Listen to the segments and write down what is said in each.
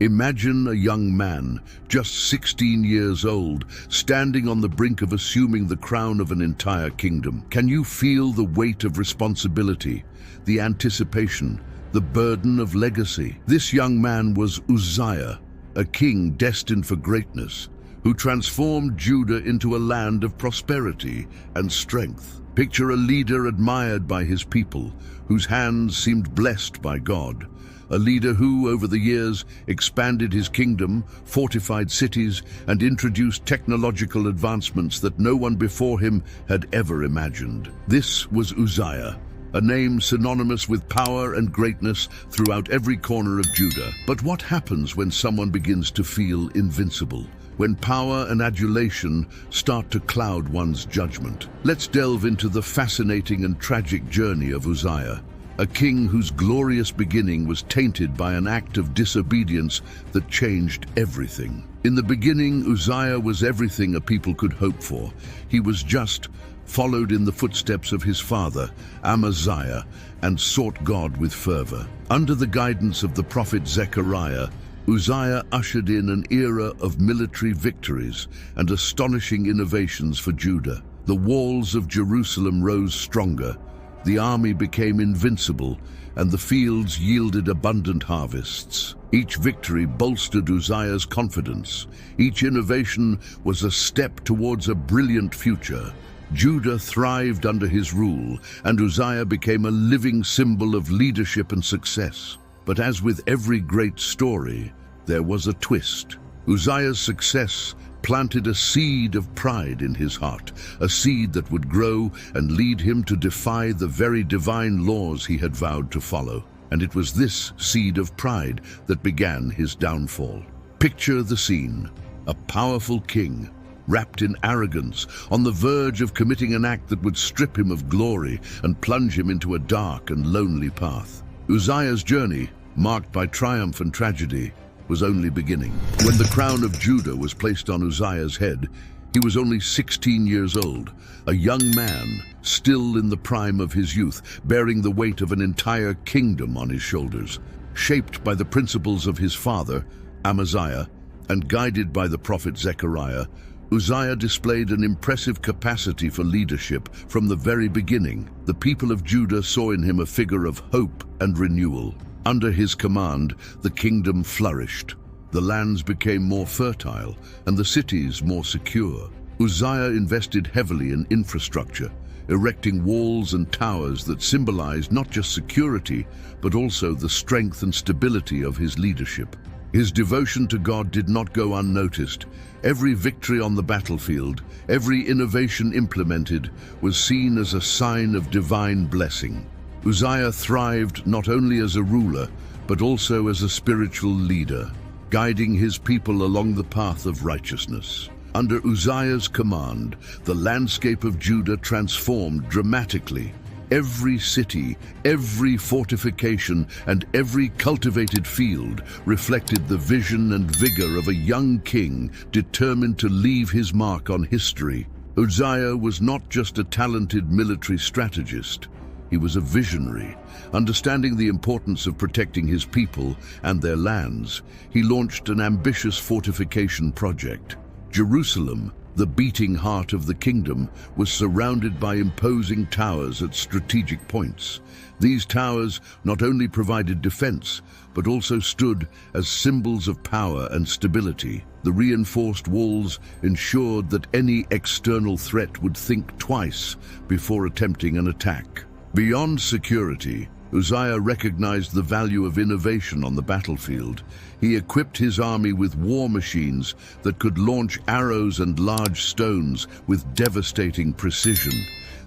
Imagine a young man, just 16 years old, standing on the brink of assuming the crown of an entire kingdom. Can you feel the weight of responsibility, the anticipation, the burden of legacy? This young man was Uzziah, a king destined for greatness, who transformed Judah into a land of prosperity and strength. Picture a leader admired by his people, whose hands seemed blessed by God. A leader who, over the years, expanded his kingdom, fortified cities, and introduced technological advancements that no one before him had ever imagined. This was Uzziah, a name synonymous with power and greatness throughout every corner of Judah. But what happens when someone begins to feel invincible? When power and adulation start to cloud one's judgment? Let's delve into the fascinating and tragic journey of Uzziah, a king whose glorious beginning was tainted by an act of disobedience that changed everything. In the beginning, Uzziah was everything a people could hope for. He was just, followed in the footsteps of his father, Amaziah, and sought God with fervor. Under the guidance of the prophet Zechariah, Uzziah ushered in an era of military victories and astonishing innovations for Judah. The walls of Jerusalem rose stronger, the army became invincible, and the fields yielded abundant harvests. Each victory bolstered Uzziah's confidence. Each innovation was a step towards a brilliant future. Judah thrived under his rule, and Uzziah became a living symbol of leadership and success. But as with every great story, there was a twist. Uzziah's success planted a seed of pride in his heart, a seed that would grow and lead him to defy the very divine laws he had vowed to follow. And it was this seed of pride that began his downfall. Picture the scene: a powerful king, wrapped in arrogance, on the verge of committing an act that would strip him of glory and plunge him into a dark and lonely path. Uzziah's journey, marked by triumph and tragedy, was only beginning. When the crown of Judah was placed on Uzziah's head, he was only 16 years old, a young man, still in the prime of his youth, bearing the weight of an entire kingdom on his shoulders. Shaped by the principles of his father, Amaziah, and guided by the prophet Zechariah, Uzziah displayed an impressive capacity for leadership from the very beginning. The people of Judah saw in him a figure of hope and renewal. Under his command, the kingdom flourished. The lands became more fertile and the cities more secure. Uzziah invested heavily in infrastructure, erecting walls and towers that symbolized not just security, but also the strength and stability of his leadership. His devotion to God did not go unnoticed. Every victory on the battlefield, every innovation implemented, was seen as a sign of divine blessing. Uzziah thrived not only as a ruler, but also as a spiritual leader, guiding his people along the path of righteousness. Under Uzziah's command, the landscape of Judah transformed dramatically. Every city, every fortification, and every cultivated field reflected the vision and vigor of a young king determined to leave his mark on history. Uzziah was not just a talented military strategist. He was a visionary. Understanding the importance of protecting his people and their lands, he launched an ambitious fortification project. Jerusalem, the beating heart of the kingdom, was surrounded by imposing towers at strategic points. These towers not only provided defense, but also stood as symbols of power and stability. The reinforced walls ensured that any external threat would think twice before attempting an attack. Beyond security, Uzziah recognized the value of innovation on the battlefield. He equipped his army with war machines that could launch arrows and large stones with devastating precision.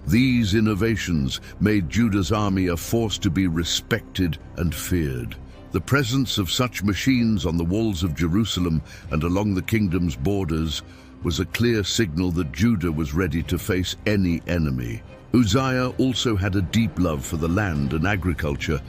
These innovations made Judah's army a force to be respected and feared. The presence of such machines on the walls of Jerusalem and along the kingdom's borders was a clear signal that Judah was ready to face any enemy. Uzziah also had a deep love for the land and agriculture.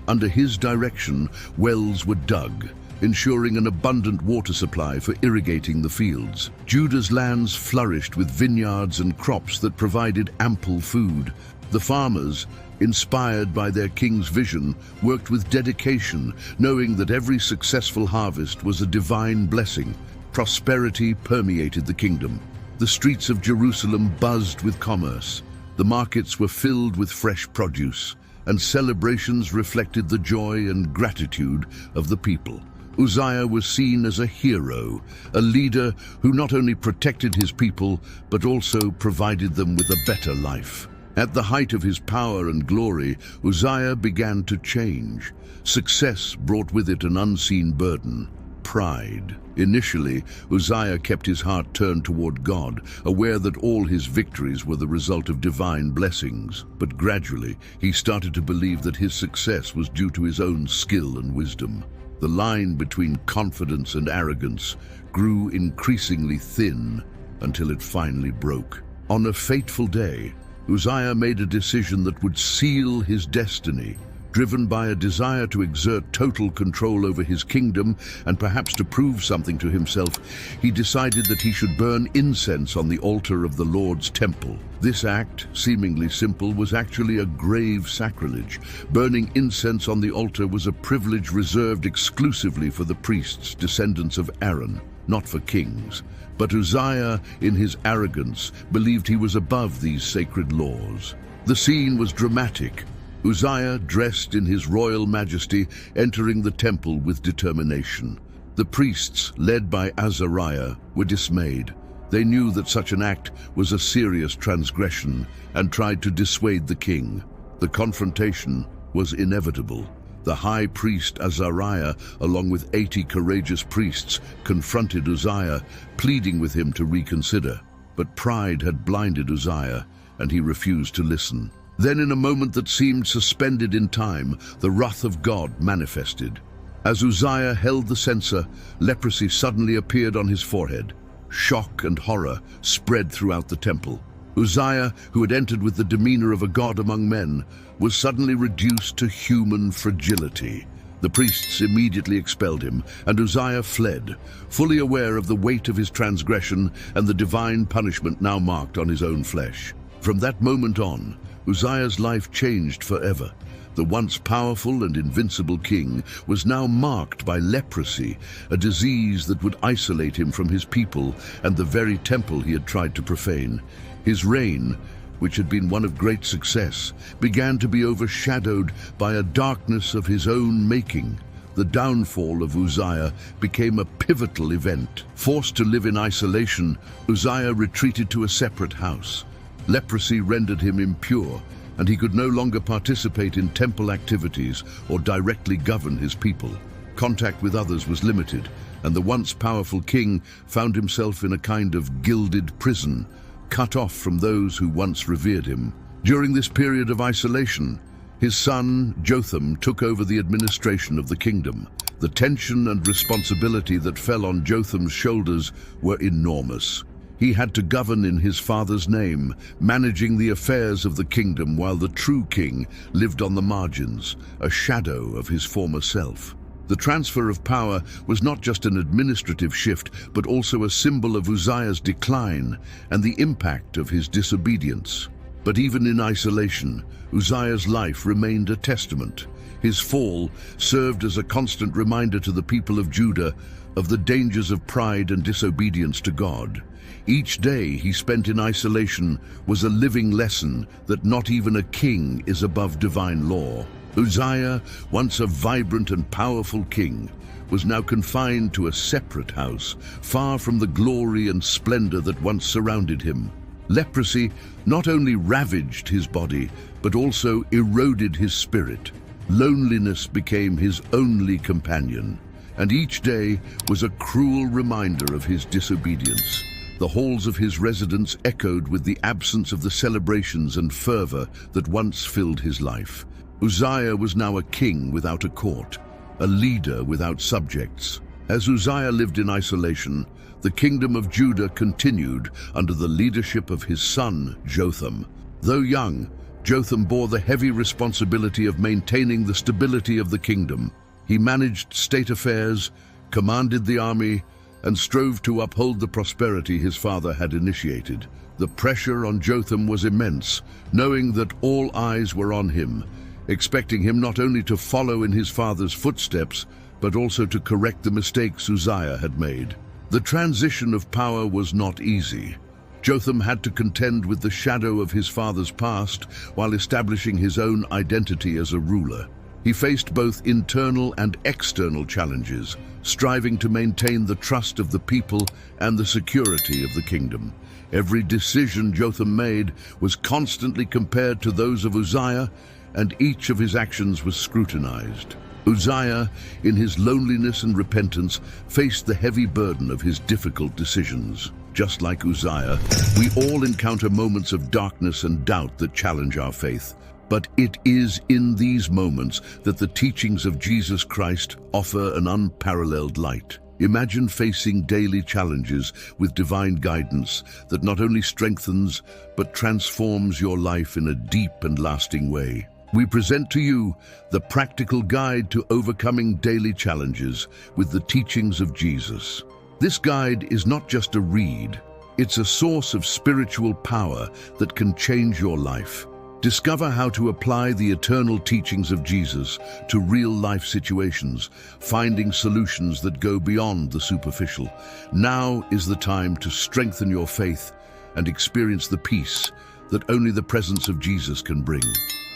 Under his direction, wells were dug, ensuring an abundant water supply for irrigating the fields. Judah's lands flourished with vineyards and crops that provided ample food. The farmers, inspired by their king's vision, worked with dedication, knowing that every successful harvest was a divine blessing. Prosperity permeated the kingdom. The streets of Jerusalem buzzed with commerce. The markets were filled with fresh produce, and celebrations reflected the joy and gratitude of the people. Uzziah was seen as a hero, a leader who not only protected his people, but also provided them with a better life. At the height of his power and glory, Uzziah began to change. Success brought with it an unseen burden: pride. Initially, Uzziah kept his heart turned toward God, aware that all his victories were the result of divine blessings. But gradually, he started to believe that his success was due to his own skill and wisdom. The line between confidence and arrogance grew increasingly thin until it finally broke. On a fateful day, Uzziah made a decision that would seal his destiny. Driven by a desire to exert total control over his kingdom and perhaps to prove something to himself, he decided that he should burn incense on the altar of the Lord's temple. This act, seemingly simple, was actually a grave sacrilege. Burning incense on the altar was a privilege reserved exclusively for the priests, descendants of Aaron, not for kings. But Uzziah, in his arrogance, believed he was above these sacred laws. The scene was dramatic. Uzziah, dressed in his royal majesty, entering the temple with determination. The priests, led by Azariah, were dismayed. They knew that such an act was a serious transgression and tried to dissuade the king. The confrontation was inevitable. The high priest Azariah, along with 80 courageous priests, confronted Uzziah, pleading with him to reconsider. But pride had blinded Uzziah, and he refused to listen. Then, in a moment that seemed suspended in time, the wrath of God manifested. As Uzziah held the censer, leprosy suddenly appeared on his forehead. Shock and horror spread throughout the temple. Uzziah, who had entered with the demeanor of a god among men, was suddenly reduced to human fragility. The priests immediately expelled him, and Uzziah fled, fully aware of the weight of his transgression and the divine punishment now marked on his own flesh. From that moment on, Uzziah's life changed forever. The once powerful and invincible king was now marked by leprosy, a disease that would isolate him from his people and the very temple he had tried to profane. His reign, which had been one of great success, began to be overshadowed by a darkness of his own making. The downfall of Uzziah became a pivotal event. Forced to live in isolation, Uzziah retreated to a separate house. Leprosy rendered him impure, and he could no longer participate in temple activities or directly govern his people. Contact with others was limited, and the once powerful king found himself in a kind of gilded prison, cut off from those who once revered him. During this period of isolation, his son Jotham took over the administration of the kingdom. The tension and responsibility that fell on Jotham's shoulders were enormous. He had to govern in his father's name, managing the affairs of the kingdom while the true king lived on the margins, a shadow of his former self. The transfer of power was not just an administrative shift, but also a symbol of Uzziah's decline and the impact of his disobedience. But even in isolation, Uzziah's life remained a testament. His fall served as a constant reminder to the people of Judah of the dangers of pride and disobedience to God. Each day he spent in isolation was a living lesson that not even a king is above divine law. Uzziah, once a vibrant and powerful king, was now confined to a separate house, far from the glory and splendor that once surrounded him. Leprosy not only ravaged his body, but also eroded his spirit. Loneliness became his only companion, and each day was a cruel reminder of his disobedience. The halls of his residence echoed with the absence of the celebrations and fervor that once filled his life. Uzziah was now a king without a court, a leader without subjects. As Uzziah lived in isolation, the kingdom of Judah continued under the leadership of his son, Jotham. Though young, Jotham bore the heavy responsibility of maintaining the stability of the kingdom. He managed state affairs, commanded the army, and strove to uphold the prosperity his father had initiated. The pressure on Jotham was immense, knowing that all eyes were on him, expecting him not only to follow in his father's footsteps, but also to correct the mistakes Uzziah had made. The transition of power was not easy. Jotham had to contend with the shadow of his father's past while establishing his own identity as a ruler. He faced both internal and external challenges, striving to maintain the trust of the people and the security of the kingdom. Every decision Jotham made was constantly compared to those of Uzziah, and each of his actions was scrutinized. Uzziah, in his loneliness and repentance, faced the heavy burden of his difficult decisions. Just like Uzziah, we all encounter moments of darkness and doubt that challenge our faith. But it is in these moments that the teachings of Jesus Christ offer an unparalleled light. Imagine facing daily challenges with divine guidance that not only strengthens, but transforms your life in a deep and lasting way. We present to you the practical guide to overcoming daily challenges with the teachings of Jesus. This guide is not just a read, it's a source of spiritual power that can change your life. Discover how to apply the eternal teachings of Jesus to real-life situations, finding solutions that go beyond the superficial. Now is the time to strengthen your faith and experience the peace that only the presence of Jesus can bring.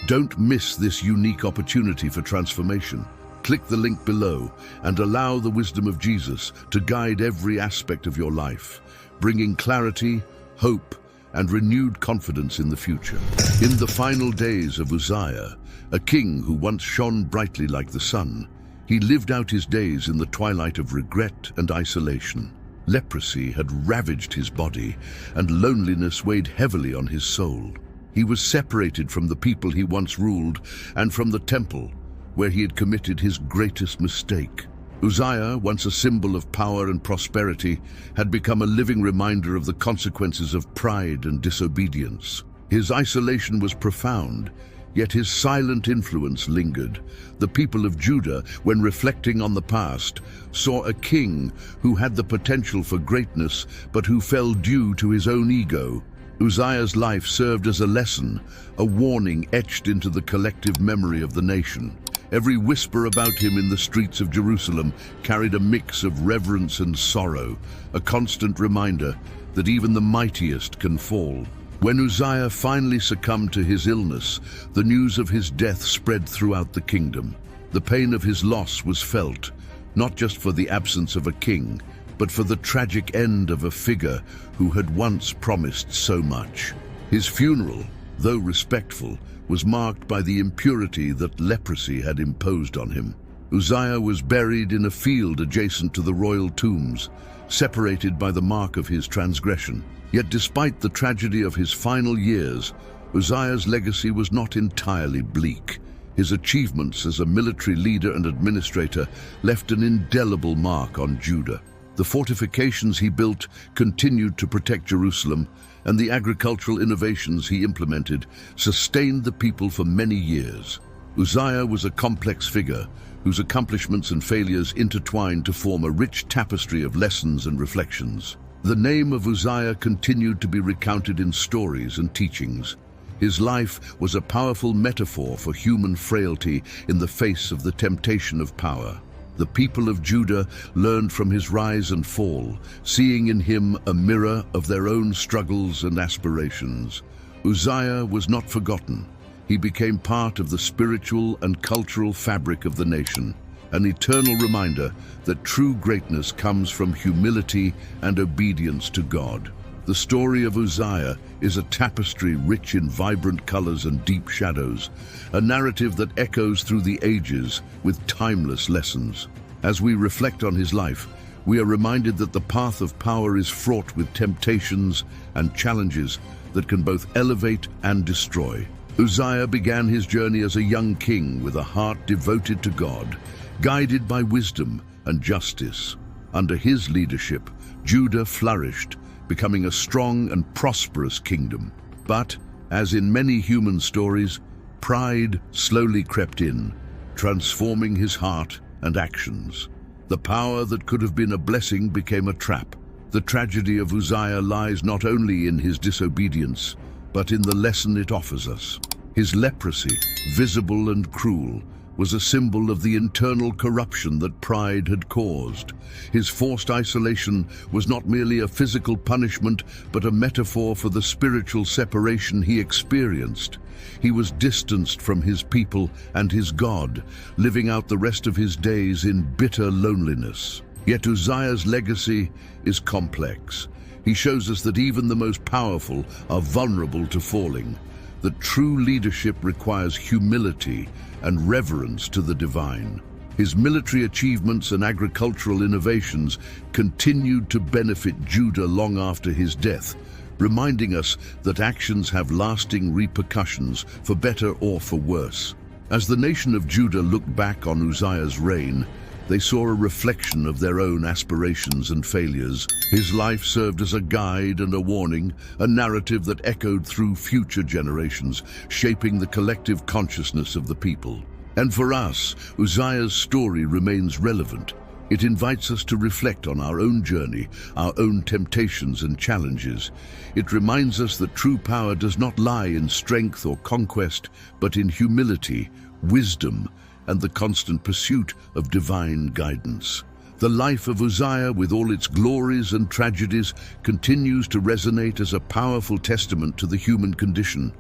Don't miss this unique opportunity for transformation. Click the link below and allow the wisdom of Jesus to guide every aspect of your life, bringing clarity, hope, and renewed confidence in the future. In the final days of Uzziah, a king who once shone brightly like the sun, he lived out his days in the twilight of regret and isolation. Leprosy had ravaged his body, and loneliness weighed heavily on his soul. He was separated from the people he once ruled and from the temple, where he had committed his greatest mistake. Uzziah, once a symbol of power and prosperity, had become a living reminder of the consequences of pride and disobedience. His isolation was profound, yet his silent influence lingered. The people of Judah, when reflecting on the past, saw a king who had the potential for greatness, but who fell due to his own ego. Uzziah's life served as a lesson, a warning etched into the collective memory of the nation. Every whisper about him in the streets of Jerusalem carried a mix of reverence and sorrow, a constant reminder that even the mightiest can fall. When Uzziah finally succumbed to his illness, the news of his death spread throughout the kingdom. The pain of his loss was felt, not just for the absence of a king, but for the tragic end of a figure who had once promised so much. His funeral, though respectful, was marked by the impurity that leprosy had imposed on him. Uzziah was buried in a field adjacent to the royal tombs, separated by the mark of his transgression. Yet despite the tragedy of his final years, Uzziah's legacy was not entirely bleak. His achievements as a military leader and administrator left an indelible mark on Judah. The fortifications he built continued to protect Jerusalem, and the agricultural innovations he implemented sustained the people for many years. Uzziah was a complex figure whose accomplishments and failures intertwined to form a rich tapestry of lessons and reflections. The name of Uzziah continued to be recounted in stories and teachings. His life was a powerful metaphor for human frailty in the face of the temptation of power. The people of Judah learned from his rise and fall, seeing in him a mirror of their own struggles and aspirations. Uzziah was not forgotten. He became part of the spiritual and cultural fabric of the nation, an eternal reminder that true greatness comes from humility and obedience to God. The story of Uzziah is a tapestry rich in vibrant colors and deep shadows, a narrative that echoes through the ages with timeless lessons. As we reflect on his life, we are reminded that the path of power is fraught with temptations and challenges that can both elevate and destroy. Uzziah began his journey as a young king with a heart devoted to God, guided by wisdom and justice. Under his leadership, Judah flourished, becoming a strong and prosperous kingdom. But, as in many human stories, pride slowly crept in, transforming his heart and actions. The power that could have been a blessing became a trap. The tragedy of Uzziah lies not only in his disobedience, but in the lesson it offers us. His leprosy, visible and cruel, was a symbol of the internal corruption that pride had caused. His forced isolation was not merely a physical punishment, but a metaphor for the spiritual separation he experienced. He was distanced from his people and his God, living out the rest of his days in bitter loneliness. Yet Uzziah's legacy is complex. He shows us that even the most powerful are vulnerable to falling, that true leadership requires humility and reverence to the divine. His military achievements and agricultural innovations continued to benefit Judah long after his death, reminding us that actions have lasting repercussions, for better or for worse. As the nation of Judah looked back on Uzziah's reign, they saw a reflection of their own aspirations and failures. His life served as a guide and a warning, a narrative that echoed through future generations, shaping the collective consciousness of the people. And for us, Uzziah's story remains relevant. It invites us to reflect on our own journey, our own temptations and challenges. It reminds us that true power does not lie in strength or conquest, but in humility, wisdom, and the constant pursuit of divine guidance. The life of Uzziah, with all its glories and tragedies, continues to resonate as a powerful testament to the human condition.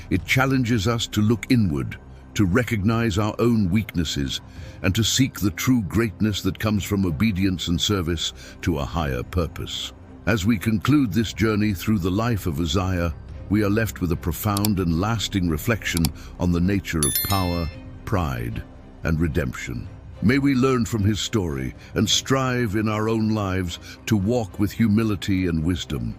It challenges us to look inward, to recognize our own weaknesses, and to seek the true greatness that comes from obedience and service to a higher purpose. As we conclude this journey through the life of Uzziah, we are left with a profound and lasting reflection on the nature of power, pride, and redemption. May we learn from his story and strive in our own lives to walk with humility and wisdom.